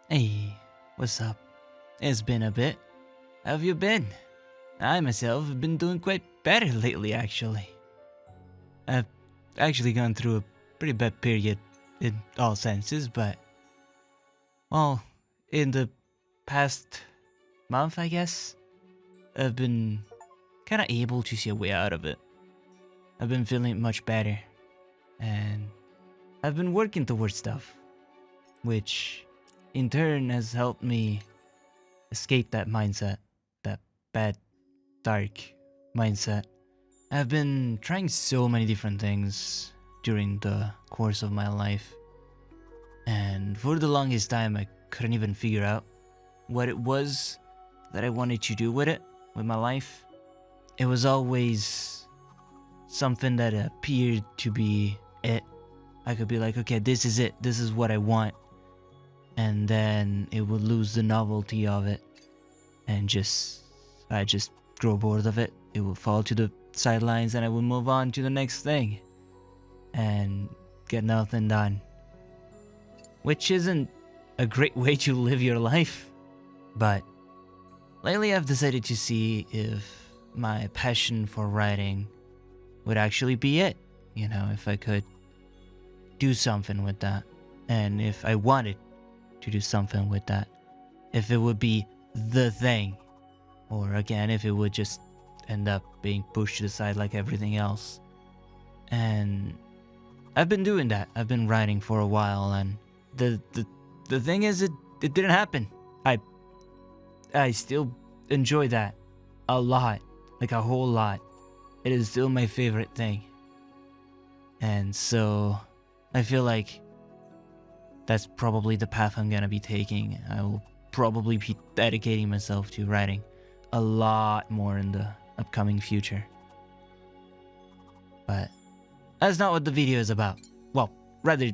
Hey, what's up? It's been a bit. How have you been? I myself have been doing quite better lately, actually. I've actually gone through a pretty bad period in all senses, but, well, in the past month, I guess, I've been kind of able to see a way out of it. I've been feeling much better, and I've been working towards stuff, which in turn has helped me escape that mindset, that bad, dark mindset. I've been trying so many different things during the course of my life, and for the longest time I couldn't even figure out what it was that I wanted to do with it, with my life. It was always something that appeared to be it. I could be like, okay, this is it, this is what I want, and then it would lose the novelty of it, and I just grow bored of it. It would fall to the sidelines, and I would move on to the next thing, and get nothing done. Which isn't a great way to live your life, but lately I've decided to see if my passion for writing would actually be it. You know, if I could do something with that, and if I wanted to do something with that, if it would be the thing, or again, if it would just end up being pushed to the side like everything else. And I've been doing that. I've been writing for a while, and the thing is, it didn't happen. I still enjoy that a lot, like a whole lot. It is still my favorite thing, and so I feel like that's probably the path I'm gonna be taking. I will probably be dedicating myself to writing a lot more in the upcoming future. But that's not what the video is about. Well, rather,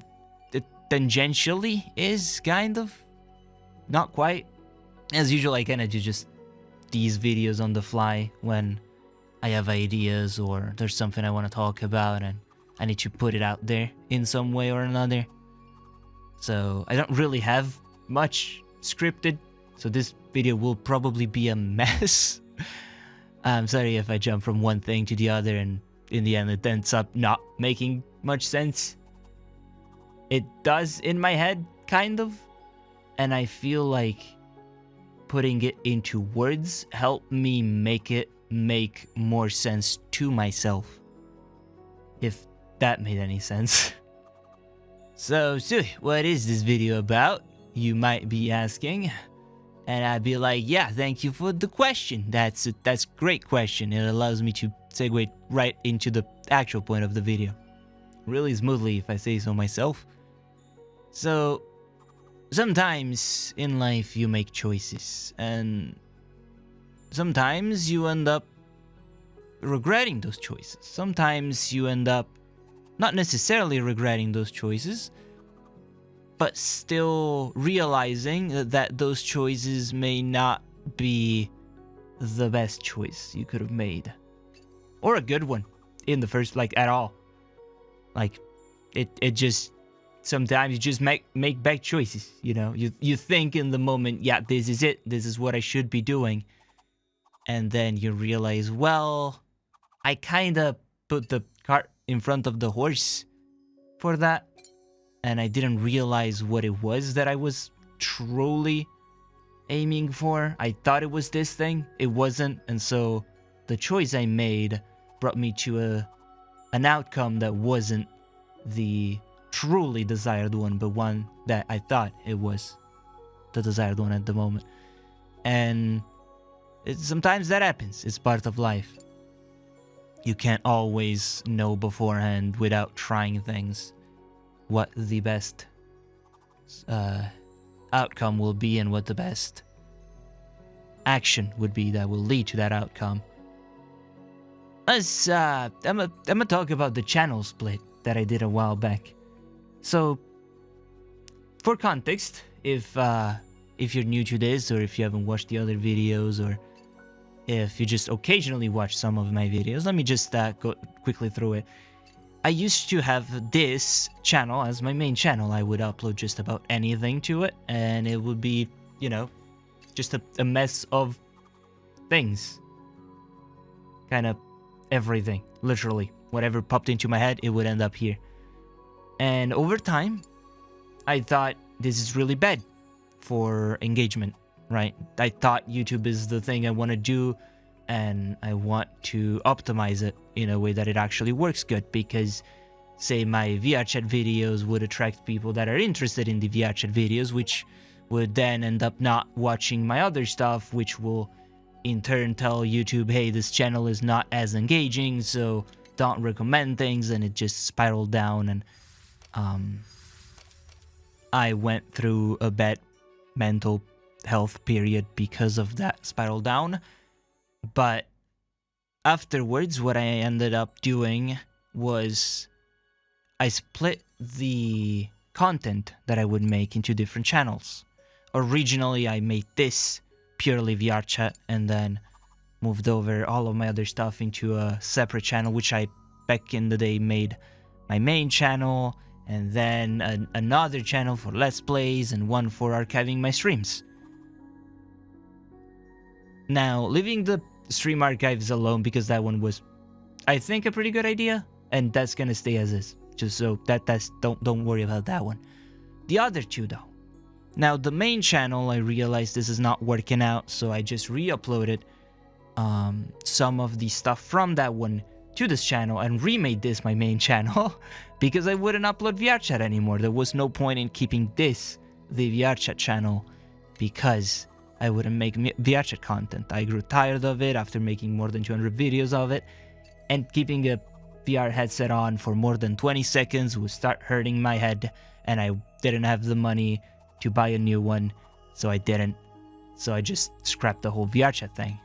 it tangentially is, kind of. Not quite. As usual, I kind of do just these videos on the fly when I have ideas or there's something I want to talk about and I need to put it out there in some way or another. So I don't really have much scripted, so this video will probably be a mess. I'm sorry if I jump from one thing to the other and in the end it ends up not making much sense. It does in my head, kind of, and I feel like putting it into words helped me make it make more sense to myself, if that made any sense. So, Sui, what is this video about? You might be asking. And I'd be like, yeah, thank you for the question. That's a great question. It allows me to segue right into the actual point of the video. Really smoothly, if I say so myself. So, sometimes in life you make choices, and sometimes you end up regretting those choices. Sometimes you end up not necessarily regretting those choices, but still realizing that those choices may not be the best choice you could have made. Or a good one in the first, like, at all. Like, it just, sometimes you just make bad choices, you know? You think in the moment, yeah, this is it, this is what I should be doing. And then you realize, well, I kinda put the cart in front of the horse for that, and I didn't realize what it was that I was truly aiming for. I thought it was this thing, it wasn't, and so the choice I made brought me to an outcome that wasn't the truly desired one, but one that I thought it was the desired one at the moment. And sometimes that happens, it's part of life. You can't always know beforehand without trying things what the best outcome will be and what the best action would be that will lead to that outcome. I'm gonna talk about the channel split that I did a while back. So, for context, if you're new to this, or if you haven't watched the other videos, or if you just occasionally watch some of my videos, let me just go quickly through it. I used to have this channel as my main channel. I would upload just about anything to it, and it would be, you know, just a mess of things. Kind of everything, literally. Whatever popped into my head, it would end up here. And over time, I thought this is really bad for engagement, right? I thought YouTube is the thing I want to do, and I want to optimize it in a way that it actually works good, because say my VR chat videos would attract people that are interested in the VR chat videos, which would then end up not watching my other stuff, which will in turn tell YouTube, hey, this channel is not as engaging, so don't recommend things, and it just spiraled down. And I went through a bad mental health period because of that spiral down. But afterwards, what I ended up doing was I split the content that I would make into different channels. Originally, I made this purely VR chat, and then moved over all of my other stuff into a separate channel, which I back in the day made my main channel, and then another channel for Let's Plays, and one for archiving my streams. Now, leaving the stream archives alone, because that one was, I think, a pretty good idea, and that's gonna stay as is. Just so don't worry about that one. The other two though. Now the main channel, I realized this is not working out, so I just re-uploaded some of the stuff from that one to this channel and remade this my main channel because I wouldn't upload VR chat anymore. There was no point in keeping this the VR chat channel because I wouldn't make VR chat content. I grew tired of it after making more than 200 videos of it, and keeping a VR headset on for more than 20 seconds would start hurting my head, and I didn't have the money to buy a new one, so I didn't. So I just scrapped the whole VR chat thing.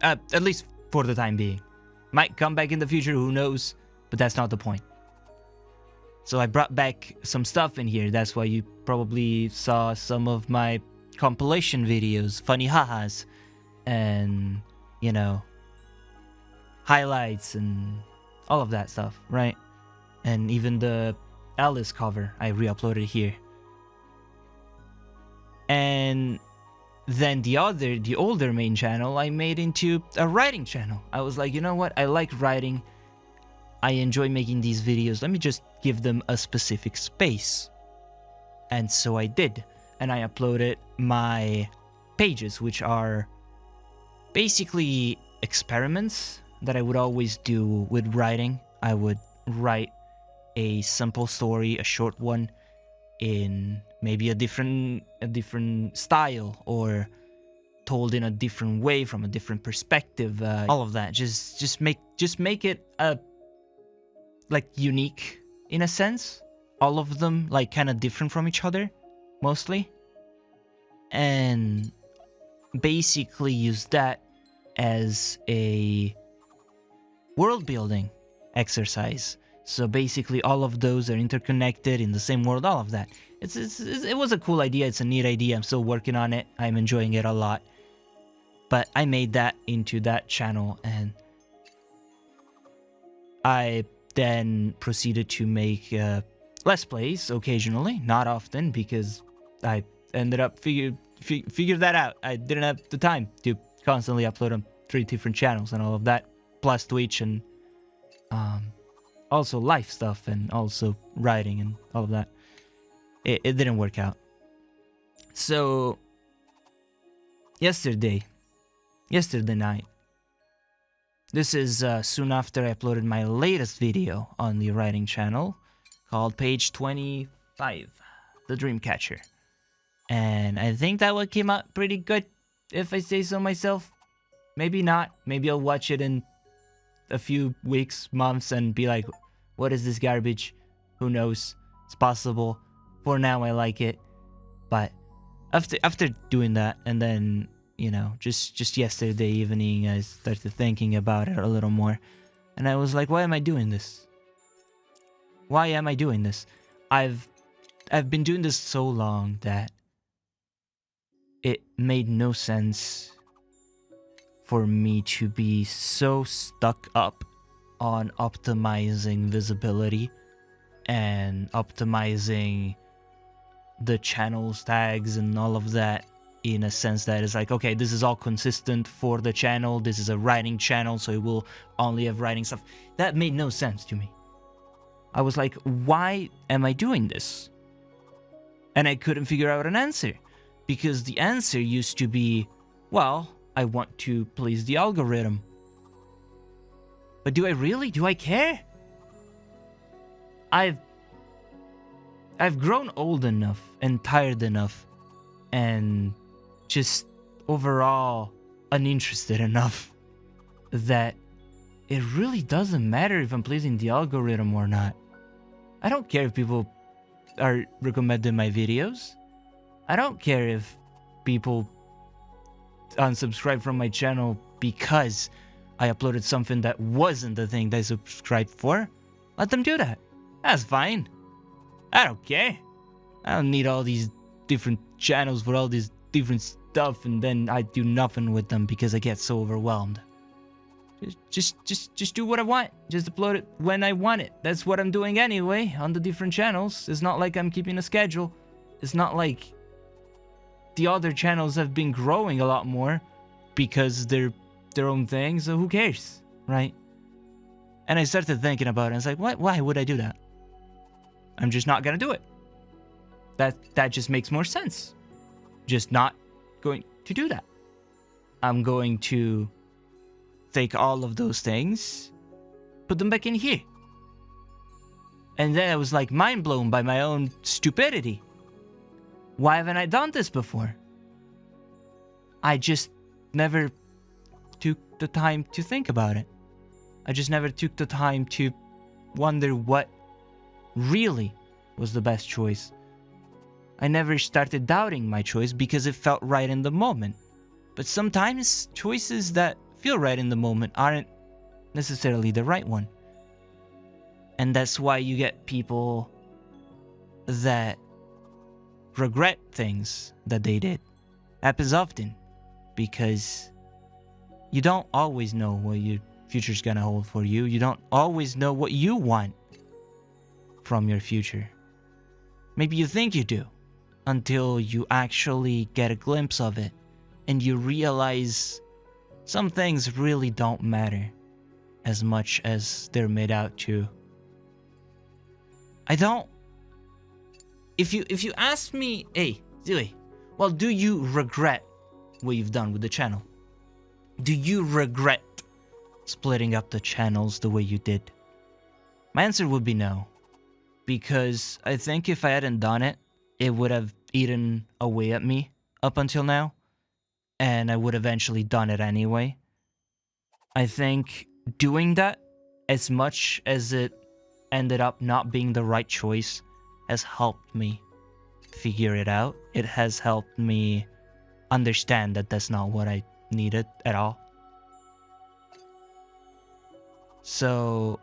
At least for the time being. Might come back in the future, who knows, but that's not the point. So I brought back some stuff in here. That's why you probably saw some of my compilation videos, funny hahas, and, you know, highlights and all of that stuff, right? And even the Alice cover I re-uploaded here. And then the older main channel I made into a writing channel. I was like, you know what? I like writing. I enjoy making these videos. Let me just give them a specific space. And so I did. And I uploaded my pages, which are basically experiments that I would always do with writing. I would write a simple story, a short one, in maybe a different style, or told in a different way from a different perspective. All of that. Just make it like unique in a sense. All of them like kind of different from each other, mostly. And basically use that as a world building exercise. So basically all of those are interconnected in the same world, all of that. It was a cool idea, it's a neat idea, I'm still working on it, I'm enjoying it a lot. But I made that into that channel, and I then proceeded to make Let's Plays occasionally, not often, because I ended up figure that out. I didn't have the time to constantly upload on 3 different channels and all of that, plus Twitch and also life stuff and also writing and all of that. It didn't work out. So yesterday night, this is soon after I uploaded my latest video on the writing channel called Page 25, The Dreamcatcher. And I think that one came out pretty good, if I say so myself. Maybe not. Maybe I'll watch it in a few weeks, months, and be like, what is this garbage? Who knows? It's possible. For now, I like it. But after doing that, and then, you know, just yesterday evening, I started thinking about it a little more. And I was like, why am I doing this? Why am I doing this? I've been doing this so long that it made no sense for me to be so stuck up on optimizing visibility and optimizing the channel's tags and all of that, in a sense that it's like, okay, this is all consistent for the channel. This is a writing channel, so it will only have writing stuff. That made no sense to me. I was like, why am I doing this? And I couldn't figure out an answer, because the answer used to be, well, I want to please the algorithm. But do I really? Do I care? I've grown old enough and tired enough and just overall uninterested enough that it really doesn't matter if I'm pleasing the algorithm or not. I don't care if people are recommending my videos. I don't care if people unsubscribe from my channel because I uploaded something that wasn't the thing they subscribed for. Let them do that. That's fine. I don't care. I don't need all these different channels for all this different stuff, and then I do nothing with them because I get so overwhelmed. Just do what I want. Just upload it when I want it. That's what I'm doing anyway on the different channels. It's not like I'm keeping a schedule. It's not like the other channels have been growing a lot more because they're their own thing, so who cares, right? And I started thinking about it, and it's like, why would I do that? I'm just not gonna do it. That just makes more sense. Just not going to do that. I'm going to take all of those things, put them back in here. And then I was like mind blown by my own stupidity. Why haven't I done this before? I just never took the time to think about it. I just never took the time to wonder what really was the best choice. I never started doubting my choice because it felt right in the moment. But sometimes choices that feel right in the moment aren't necessarily the right one. And that's why you get people that regret things that they did. Happens often because you don't always know what your future's gonna hold for you. You don't always know what you want from your future. Maybe you think you do until you actually get a glimpse of it and you realize some things really don't matter as much as they're made out to. I don't. If you ask me, hey, Sui, well, do you regret what you've done with the channel? Do you regret splitting up the channels the way you did? My answer would be no. Because I think if I hadn't done it, it would have eaten away at me up until now. And I would have eventually done it anyway. I think doing that, as much as it ended up not being the right choice, has helped me figure it out. It has helped me understand that that's not what I needed at all. So,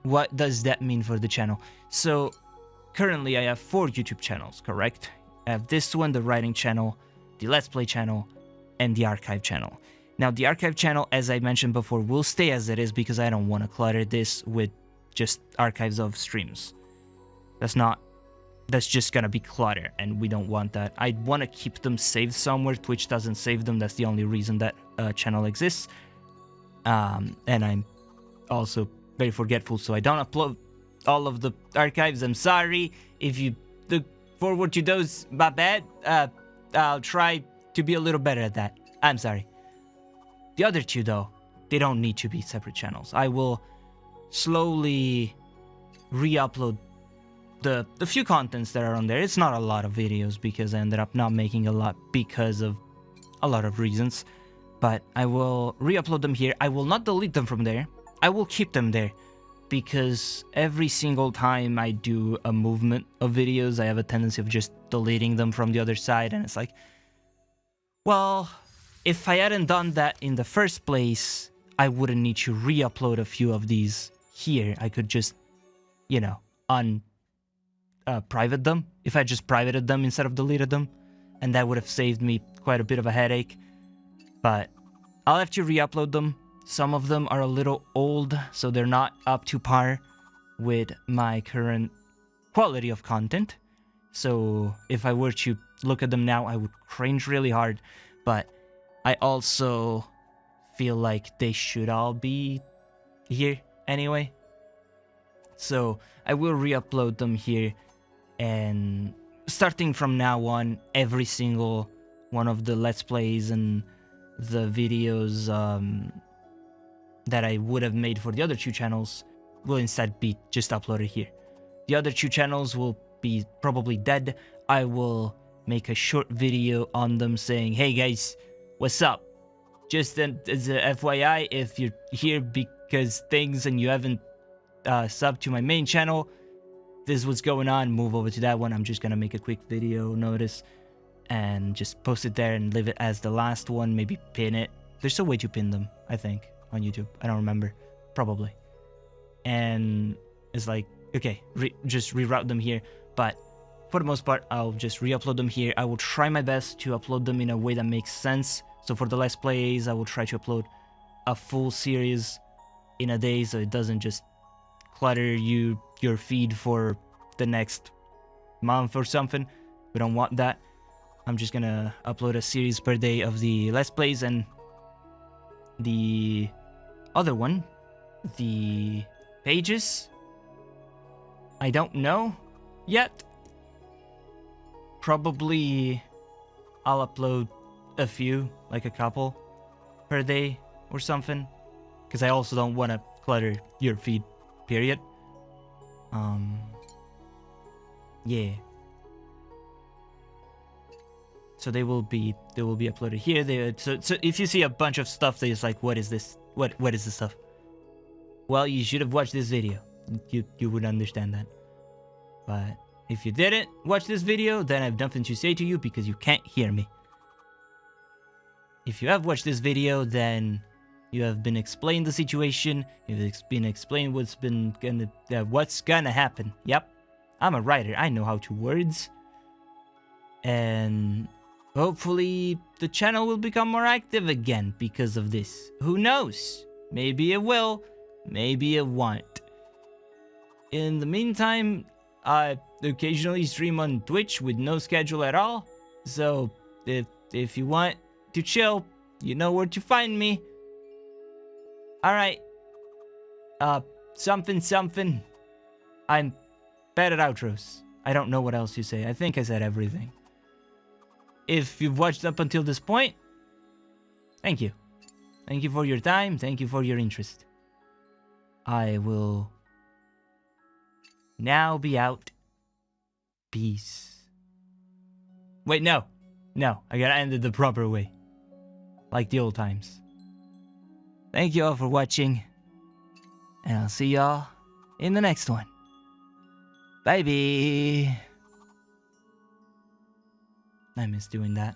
what does that mean for the channel? So, currently I have 4 YouTube channels, correct? I have this one, the writing channel, the Let's Play channel, and the archive channel. Now, the archive channel, as I mentioned before, will stay as it is because I don't want to clutter this with just archives of streams. That's just gonna be clutter, and we don't want that. I want to keep them saved somewhere. Twitch doesn't save them. That's the only reason that channel exists. And I'm also very forgetful, so I don't upload all of the archives. I'm sorry. If you look forward to those, my bad. I'll try to be a little better at that. I'm sorry. The other 2, though, they don't need to be separate channels. I will slowly re-upload the few contents that are on there. It's not a lot of videos because I ended up not making a lot because of a lot of reasons. But I will re-upload them here. I will not delete them from there. I will keep them there because every single time I do a movement of videos, I have a tendency of just deleting them from the other side. And it's like, well, if I hadn't done that in the first place, I wouldn't need to re-upload a few of these here. I could just, you know, private them if I just privated them instead of deleted them, and that would have saved me quite a bit of a headache. But I'll have to re-upload them Some of them are a little old, so they're not up to par with my current quality of content. So if I were to look at them now, I would cringe really hard. But I also feel like they should all be here anyway. So I will re-upload them here, and starting from now on, every single one of the Let's Plays and the videos that I would have made for the other two channels will instead be just uploaded here. The other two channels will be probably dead. I will make a short video on them saying, hey guys, what's up? Just as a FYI, if you're here because things and you haven't subbed to my main channel, this is what's going on, move over to that one. I'm just gonna make a quick video notice and just post it there and leave it as the last one, maybe pin it. There's a way to pin them, I think, on YouTube. I don't remember, probably. And it's like, okay, just reroute them here. But for the most part, I'll just re-upload them here. I will try my best to upload them in a way that makes sense. So for the Let's Plays, I will try to upload a full series in a day, so it doesn't just clutter your feed for the next month or something. We don't want that. I'm just gonna upload a series per day of the Let's Plays, and the other one, the pages, I don't know yet. Probably I'll upload a few, like a couple per day or something, because I also don't want to clutter your feed, period. Yeah. So they will be uploaded here. So if you see a bunch of stuff that is like, what is this? What is this stuff? Well, you should have watched this video. You would understand that. But if you didn't watch this video, then I have nothing to say to you because you can't hear me. If you have watched this video, then you have been explained the situation. You've been explained what's gonna happen. Yep, I'm a writer. I know how to words. And hopefully the channel will become more active again because of this. Who knows? Maybe it will. Maybe it won't. In the meantime, I occasionally stream on Twitch with no schedule at all. So if you want to chill, you know where to find me. Alright. Something. I'm bad at outros. I don't know what else to say. I think I said everything. If you've watched up until this point, thank you. Thank you for your time. Thank you for your interest. I will now be out. Peace. Wait, no. No, I gotta end it the proper way. Like the old times. Thank you all for watching. And I'll see y'all in the next one. Bye-bye. I miss doing that.